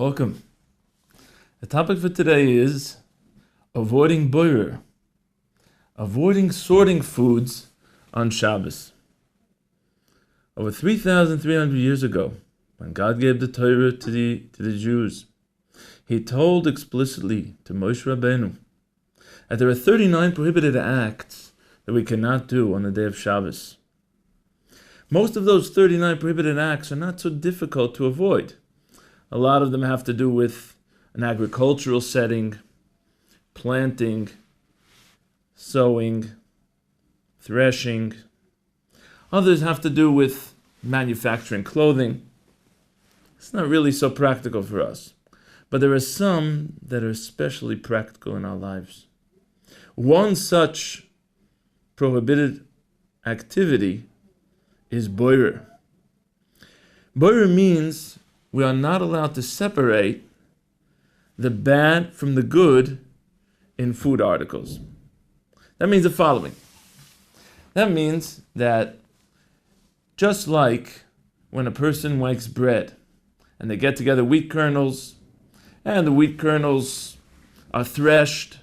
Welcome. The topic for today is avoiding boirer, avoiding sorting foods on Shabbos. Over 3,300 years ago, when God gave the Torah to the Jews, He told explicitly to Moshe Rabbeinu that there are 39 prohibited acts that we cannot do on the day of Shabbos. Most of those 39 prohibited acts are not so difficult to avoid. A lot of them have to do with an agricultural setting, planting, sowing, threshing. Others have to do with manufacturing clothing. It's not really so practical for us. But there are some that are especially practical in our lives. One such prohibited activity is boirer. Boirer means we are not allowed to separate the bad from the good in food articles. That means the following. That means that just like when a person makes bread and they get together wheat kernels and the wheat kernels are threshed,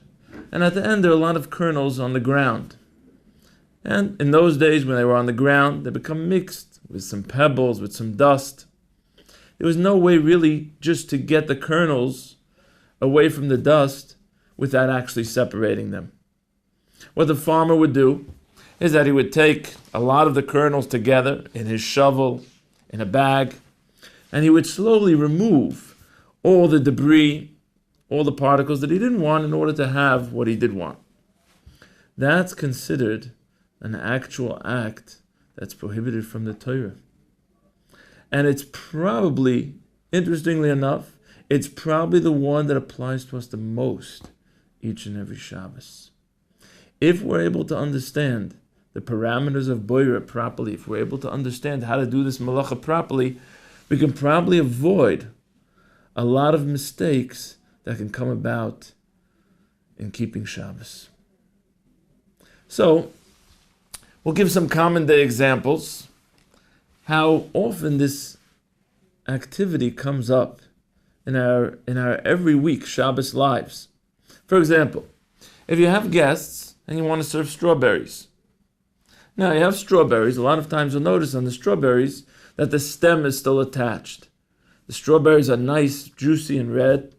and at the end there are a lot of kernels on the ground. And in those days when they were on the ground, they become mixed with some pebbles, with some dust. There was no way really just to get the kernels away from the dust without actually separating them. What the farmer would do is that he would take a lot of the kernels together in his shovel, in a bag, and he would slowly remove all the debris, all the particles that he didn't want in order to have what he did want. That's considered an actual act that's prohibited from the Torah. And it's probably, interestingly enough, it's probably the one that applies to us the most each and every Shabbos. If we're able to understand the parameters of boirer properly, if we're able to understand how to do this malacha properly, we can probably avoid a lot of mistakes that can come about in keeping Shabbos. So, we'll give some common day examples, how often this activity comes up in our every week Shabbos lives. For example, if you have guests and you want to serve strawberries. Now you have strawberries, a lot of times you'll notice on the strawberries that the stem is still attached. The strawberries are nice, juicy and red,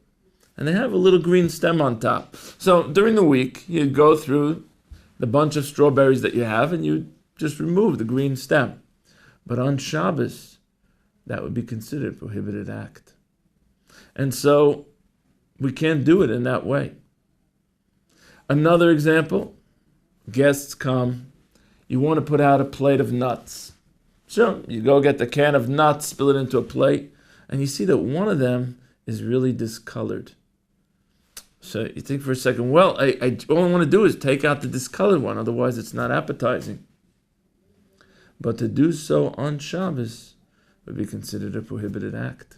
and they have a little green stem on top. So during the week, you'd go through the bunch of strawberries that you have and you just remove the green stem. But on Shabbos, that would be considered a prohibited act. And so we can't do it in that way. Another example, guests come, you want to put out a plate of nuts. So you go get the can of nuts, spill it into a plate, and you see that one of them is really discolored. So you think for a second, well, all I want to do is take out the discolored one, otherwise it's not appetizing. But to do so on Shabbos would be considered a prohibited act.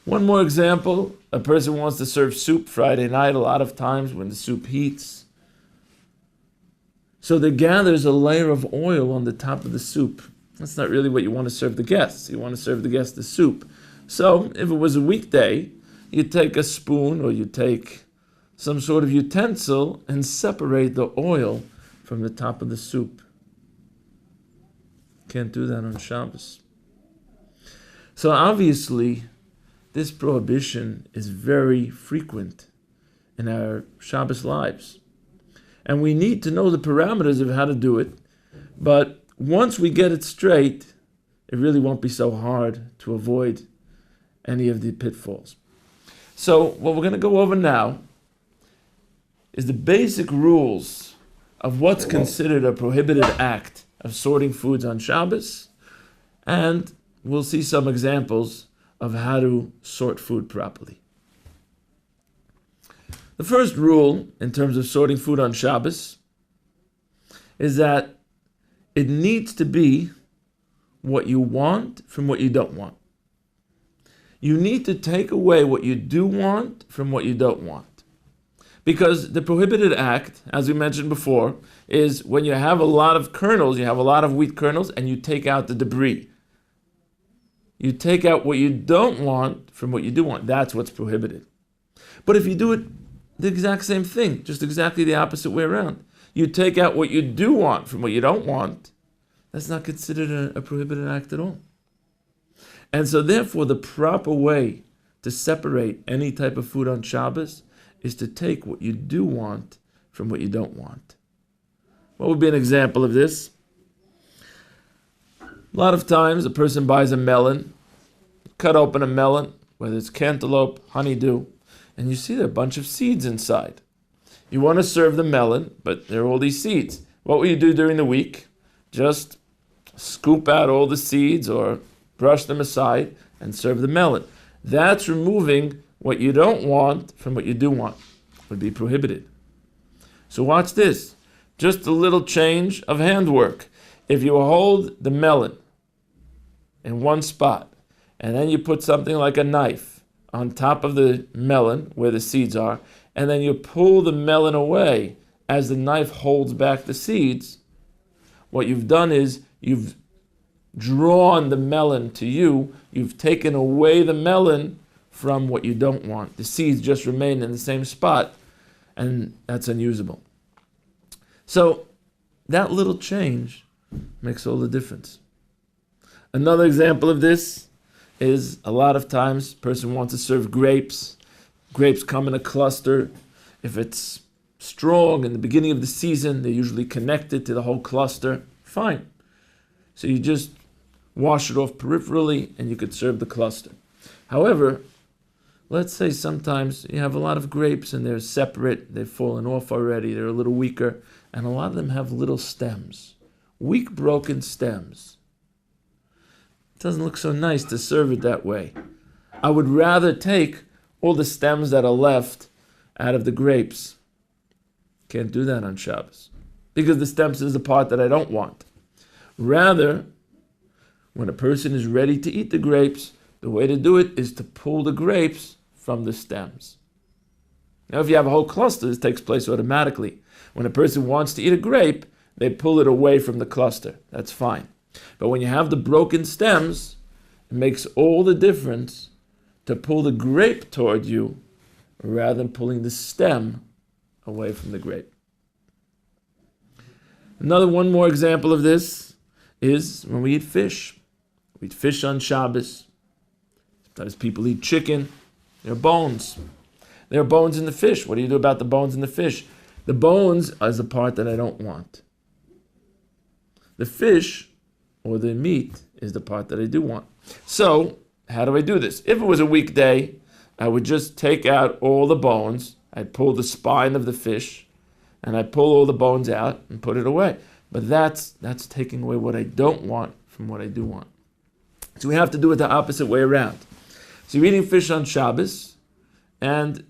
One more example, a person wants to serve soup Friday night, a lot of times when the soup heats. So there gathers a layer of oil on the top of the soup. That's not really what you want to serve the guests. You want to serve the guests the soup. So if it was a weekday, you take a spoon or you take some sort of utensil and separate the oil from the top of the soup. Can't do that on Shabbos. So obviously, this prohibition is very frequent in our Shabbos lives. And we need to know the parameters of how to do it. But once we get it straight, it really won't be so hard to avoid any of the pitfalls. So what we're going to go over now is the basic rules of what's considered a prohibited act of sorting foods on Shabbos, and we'll see some examples of how to sort food properly. The first rule in terms of sorting food on Shabbos is that it needs to be what you want from what you don't want. You need to take away what you do want from what you don't want. Because the prohibited act, as we mentioned before, is when you have a lot of kernels, you have a lot of wheat kernels, and you take out the debris. you take out what you don't want from what you do want. That's what's prohibited. But if you do it the exact same thing, just exactly the opposite way around, you take out what you do want from what you don't want, that's not considered a prohibited act at all. And so therefore, the proper way to separate any type of food on Shabbos is to take what you do want from what you don't want. What would be an example of this? A lot of times a person buys a melon, cut open a melon, whether it's cantaloupe, honeydew, and you see there are a bunch of seeds inside. You want to serve the melon, but there are all these seeds. What will you do during the week? Just scoop out all the seeds or brush them aside and serve the melon. That's removing what you don't want from what you do want. It would be prohibited. So watch this. Just a little change of handwork. If you hold the melon in one spot, and then you put something like a knife on top of the melon where the seeds are, and then you pull the melon away as the knife holds back the seeds, what you've done is you've drawn the melon to you, you've taken away the melon from what you don't want. The seeds just remain in the same spot, and that's unusable. So that little change makes all the difference. Another example of this is a lot of times a person wants to serve grapes. Grapes come in a cluster. If it's strong in the beginning of the season, they're usually connected to the whole cluster. Fine. So you just wash it off peripherally and you could serve the cluster. However, let's say sometimes you have a lot of grapes and they're separate, they've fallen off already, they're a little weaker, and a lot of them have little stems, weak broken stems. It doesn't look so nice to serve it that way. I would rather take all the stems that are left out of the grapes. Can't do that on Shabbos because the stems is the part that I don't want. Rather, when a person is ready to eat the grapes, the way to do it is to pull the grapes from the stems. Now, if you have a whole cluster, this takes place automatically. When a person wants to eat a grape, they pull it away from the cluster. That's fine. But when you have the broken stems, it makes all the difference to pull the grape toward you rather than pulling the stem away from the grape. One more example of this is when we eat fish. We eat fish on Shabbos. Sometimes people eat chicken. There are bones. There are bones in the fish. What do you do about the bones in the fish? The bones is the part that I don't want. The fish or the meat is the part that I do want. So, how do I do this? If it was a weekday, I would just take out all the bones. I'd pull the spine of the fish, and I'd pull all the bones out and put it away. But that's taking away what I don't want from what I do want. So we have to do it the opposite way around. So you're eating fish on Shabbos, and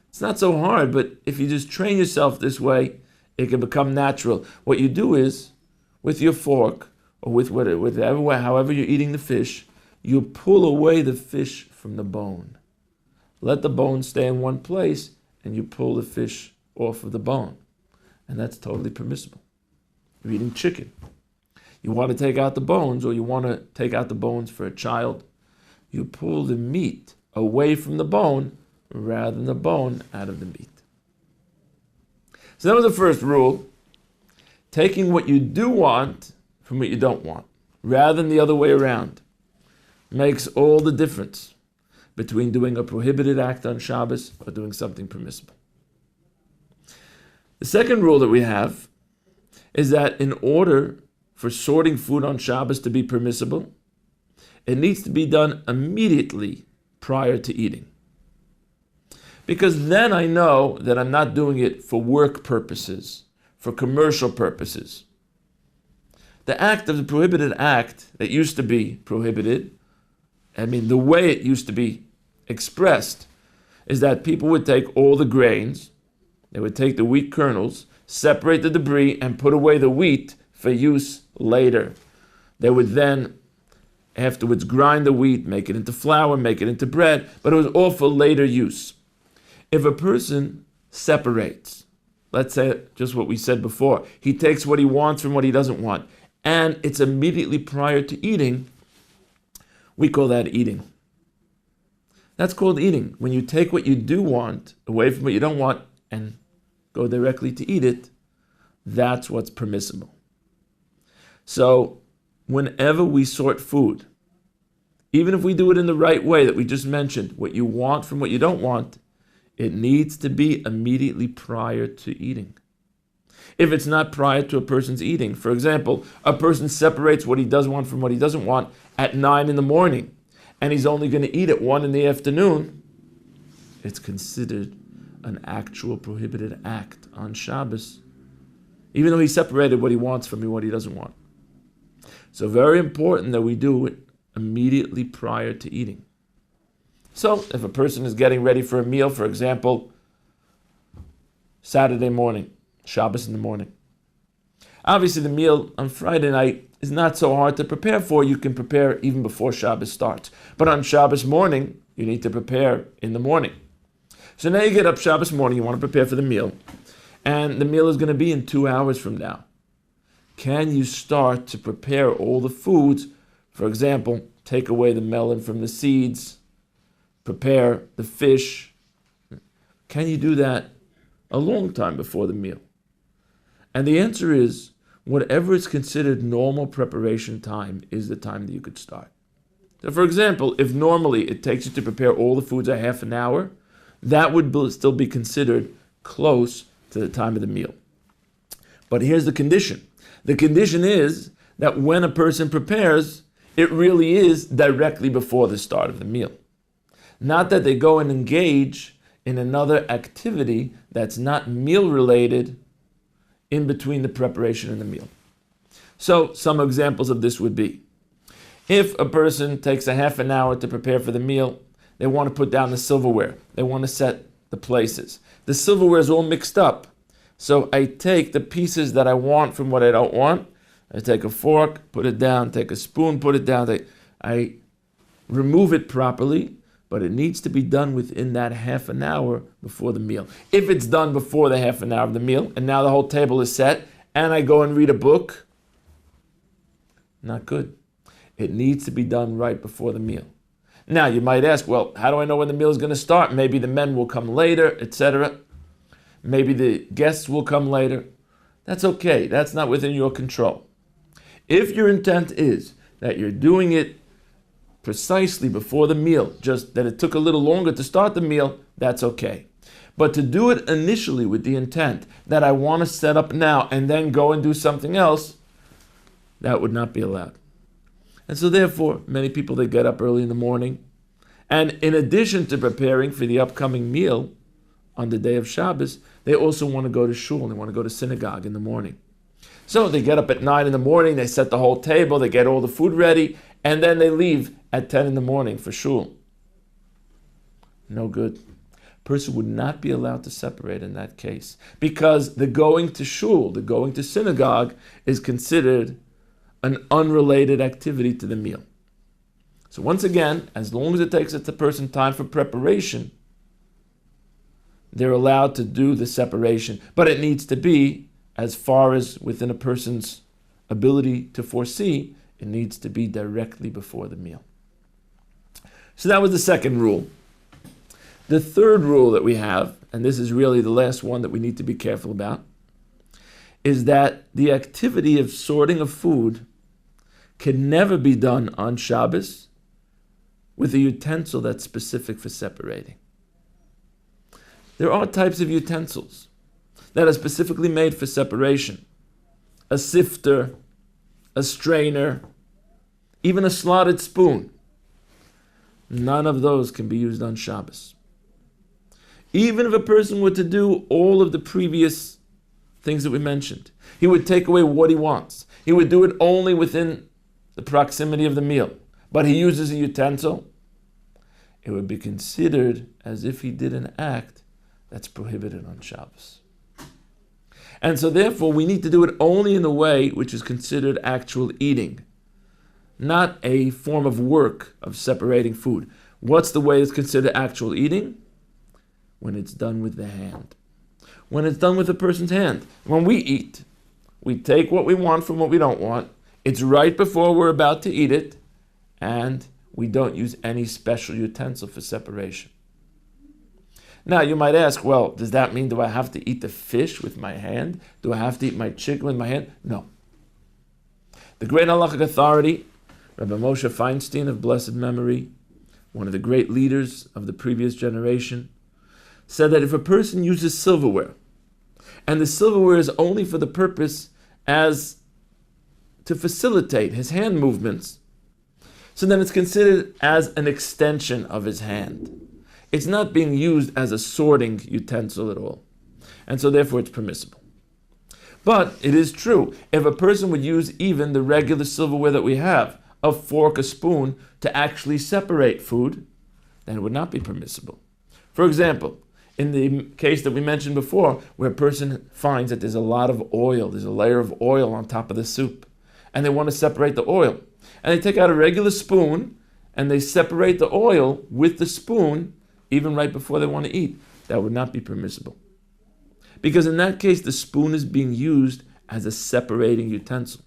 it's not so hard, but if you just train yourself this way, it can become natural. What you do is, with your fork, or with whatever, however you're eating the fish, you pull away the fish from the bone. Let the bone stay in one place, and you pull the fish off of the bone. And that's totally permissible. You're eating chicken. You want to take out the bones, or you want to take out the bones for a child, you pull the meat away from the bone rather than the bone out of the meat. So that was the first rule. Taking what you do want from what you don't want, rather than the other way around, makes all the difference between doing a prohibited act on Shabbos or doing something permissible. The second rule that we have is that in order for sorting food on Shabbos to be permissible, it needs to be done immediately prior to eating. Because then I know that I'm not doing it for work purposes, for commercial purposes. The act of the prohibited act that used to be prohibited, the way it used to be expressed, is that people would take all the grains, they would take the wheat kernels, separate the debris, and put away the wheat for use later. They would then afterwards grind the wheat, make it into flour, make it into bread, but it was all for later use. If a person separates, let's say just what we said before, he takes what he wants from what he doesn't want, and it's immediately prior to eating, we call that eating. That's called eating. When you take what you do want away from what you don't want and go directly to eat it, that's what's permissible. So whenever we sort food, even if we do it in the right way that we just mentioned, what you want from what you don't want, it needs to be immediately prior to eating. If it's not prior to a person's eating, for example, a person separates what he does want from what he doesn't want at 9 in the morning, and he's only going to eat at 1 in the afternoon, it's considered an actual prohibited act on Shabbos, even though he separated what he wants from what he doesn't want. So very important that we do it immediately prior to eating. So if a person is getting ready for a meal, for example, Saturday morning, Shabbos in the morning. Obviously the meal on Friday night is not so hard to prepare for. You can prepare even before Shabbos starts. But on Shabbos morning, you need to prepare in the morning. So now you get up Shabbos morning, you want to prepare for the meal, and the meal is going to be in 2 hours from now. Can you start to prepare all the foods? For example, take away the melon from the seeds, prepare the fish. Can you do that a long time before the meal? And the answer is, whatever is considered normal preparation time is the time that you could start. So for example, if normally it takes you to prepare all the foods a half an hour, that would still be considered close to the time of the meal. But here's the condition. The condition is that when a person prepares, it really is directly before the start of the meal. Not that they go and engage in another activity that's not meal related in between the preparation and the meal. So some examples of this would be, if a person takes a half an hour to prepare for the meal, they want to put down the silverware. They want to set the places. The silverware is all mixed up. So I take the pieces that I want from what I don't want. I take a fork, put it down, take a spoon, put it down. I remove it properly, but it needs to be done within that half an hour before the meal. If it's done before the half an hour of the meal, and now the whole table is set, and I go and read a book, not good. It needs to be done right before the meal. Now, you might ask, well, how do I know when the meal is going to start? Maybe the men will come later, etc. Maybe the guests will come later. That's okay. That's not within your control. If your intent is that you're doing it precisely before the meal, just that it took a little longer to start the meal, that's okay. But to do it initially with the intent that I want to set up now and then go and do something else, that would not be allowed. And so therefore, many people, they get up early in the morning, and in addition to preparing for the upcoming meal on the day of Shabbos, they also want to go to shul, they want to go to synagogue in the morning. So they get up at 9 in the morning, they set the whole table, they get all the food ready, and then they leave at 10 in the morning for shul. No good. A person would not be allowed to separate in that case, because the going to shul, the going to synagogue, is considered an unrelated activity to the meal. So once again, as long as it takes the person time for preparation, they're allowed to do the separation, but it needs to be as far as within a person's ability to foresee. It needs to be directly before the meal. So that was the second rule. The third rule that we have, and this is really the last one that we need to be careful about, is that the activity of sorting of food can never be done on Shabbos with a utensil that's specific for separating. There are types of utensils that are specifically made for separation. A sifter, a strainer, even a slotted spoon. None of those can be used on Shabbos. Even if a person were to do all of the previous things that we mentioned, he would take away what he wants. He would do it only within the proximity of the meal, but he uses a utensil, it would be considered as if he did an act that's prohibited on Shabbos. And so therefore we need to do it only in a way which is considered actual eating, not a form of work of separating food. What's the way that's considered actual eating? When it's done with the hand. When it's done with a person's hand. When we eat, we take what we want from what we don't want. It's right before we're about to eat it, and we don't use any special utensil for separation. Now, you might ask, well, does that mean do I have to eat the fish with my hand? Do I have to eat my chicken with my hand? No. The great halachic authority, Rabbi Moshe Feinstein of blessed memory, one of the great leaders of the previous generation, said that if a person uses silverware, and the silverware is only for the purpose as to facilitate his hand movements, so then it's considered as an extension of his hand. It's not being used as a sorting utensil at all. And so therefore it's permissible. But it is true, if a person would use even the regular silverware that we have, a fork, a spoon, to actually separate food, then it would not be permissible. For example, in the case that we mentioned before, where a person finds that there's a lot of oil, there's a layer of oil on top of the soup, and they want to separate the oil, and they take out a regular spoon, and they separate the oil with the spoon, even right before they want to eat, that would not be permissible. Because in that case, the spoon is being used as a separating utensil.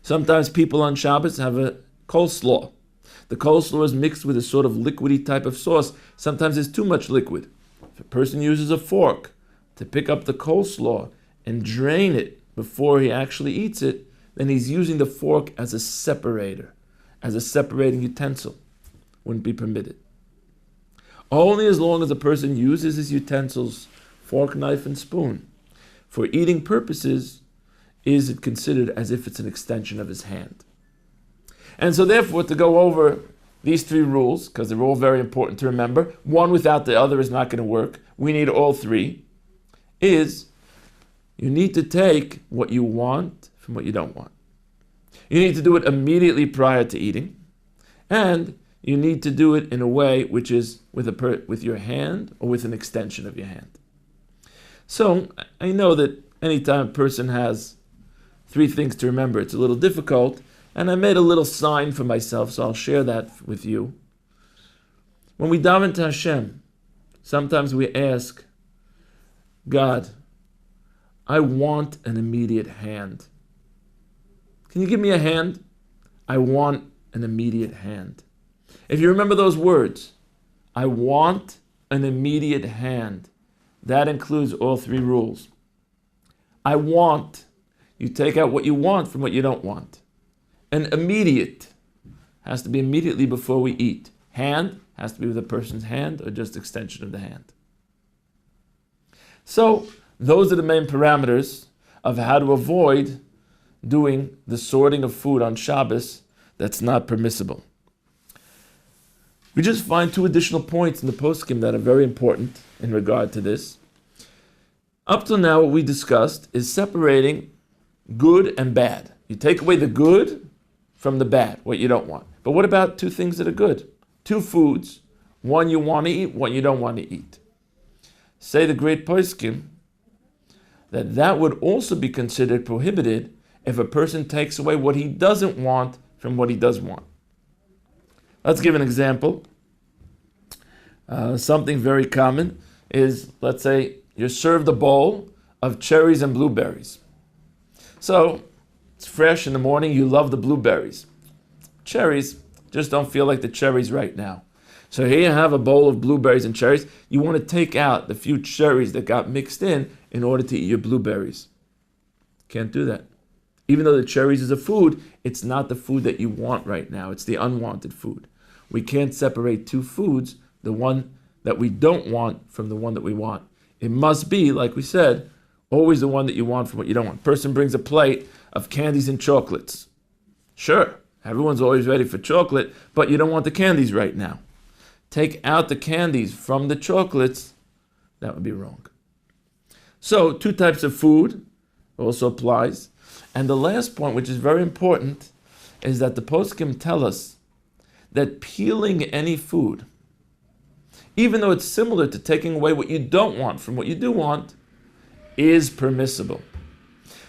Sometimes people on Shabbos have a coleslaw. The coleslaw is mixed with a sort of liquidy type of sauce. Sometimes there's too much liquid. If a person uses a fork to pick up the coleslaw and drain it before he actually eats it, then he's using the fork as a separator, as a separating utensil. Wouldn't be permitted. Only as long as a person uses his utensils, fork, knife, and spoon, for eating purposes, is it considered as if it's an extension of his hand. And so therefore, to go over these three rules, because they're all very important to remember, one without the other is not going to work, we need all three, is you need to take what you want from what you don't want. You need to do it immediately prior to eating, and you need to do it in a way which is with your hand or with an extension of your hand. So I know that anytime a person has three things to remember, it's a little difficult, and I made a little sign for myself, so I'll share that with you. When we daven to Hashem, sometimes we ask, God, I want an immediate hand. Can you give me a hand? I want an immediate hand. If you remember those words, I want an immediate hand, that includes all three rules. I want, you take out what you want from what you don't want. An immediate has to be immediately before we eat. Hand has to be with a person's hand or just extension of the hand. So those are the main parameters of how to avoid doing the sorting of food on Shabbos that's not permissible. We just find two additional points in the poskim that are very important in regard to this. Up till now, what we discussed is separating good and bad. You take away the good from the bad, what you don't want. But what about two things that are good? Two foods, one you want to eat, one you don't want to eat. Say the great poskim that would also be considered prohibited if a person takes away what he doesn't want from what he does want. Let's give an example. Something very common is, let's say, you're served a bowl of cherries and blueberries. So, it's fresh in the morning, you love the blueberries. Cherries just don't feel like the cherries right now. So here you have a bowl of blueberries and cherries. You want to take out the few cherries that got mixed in order to eat your blueberries. Can't do that. Even though the cherries is a food, it's not the food that you want right now. It's the unwanted food. We can't separate two foods, the one that we don't want from the one that we want. It must be, like we said, always the one that you want from what you don't want. Person brings a plate of candies and chocolates. Sure, everyone's always ready for chocolate, but you don't want the candies right now. Take out the candies from the chocolates, that would be wrong. So, two types of food also applies. And the last point, which is very important, is that the poskim tell us that peeling any food, even though it's similar to taking away what you don't want from what you do want, is permissible.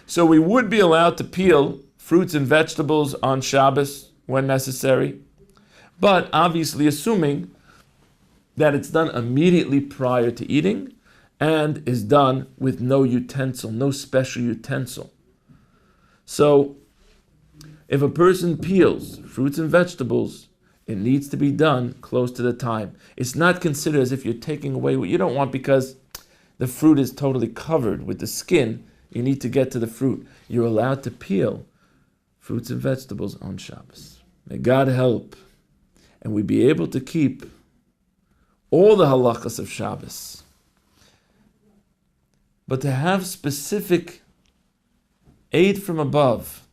So we would be allowed to peel fruits and vegetables on Shabbos when necessary, but obviously assuming that it's done immediately prior to eating and is done with no utensil, no special utensil. So if a person peels fruits and vegetables It needs to be done close to the time. It's not considered as if you're taking away what you don't want because the fruit is totally covered with the skin. You need to get to the fruit. You're allowed to peel fruits and vegetables on Shabbos. May God help, and we be able to keep all the halachas of Shabbos. But to have specific aid from above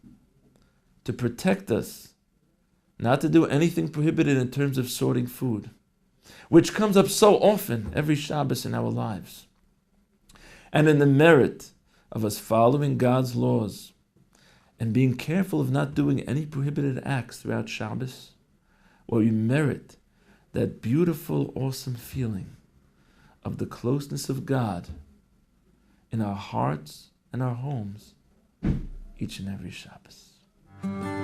to protect us, not to do anything prohibited in terms of sorting food, which comes up so often every Shabbos in our lives. And in the merit of us following God's laws and being careful of not doing any prohibited acts throughout Shabbos, where we merit that beautiful, awesome feeling of the closeness of God in our hearts and our homes each and every Shabbos.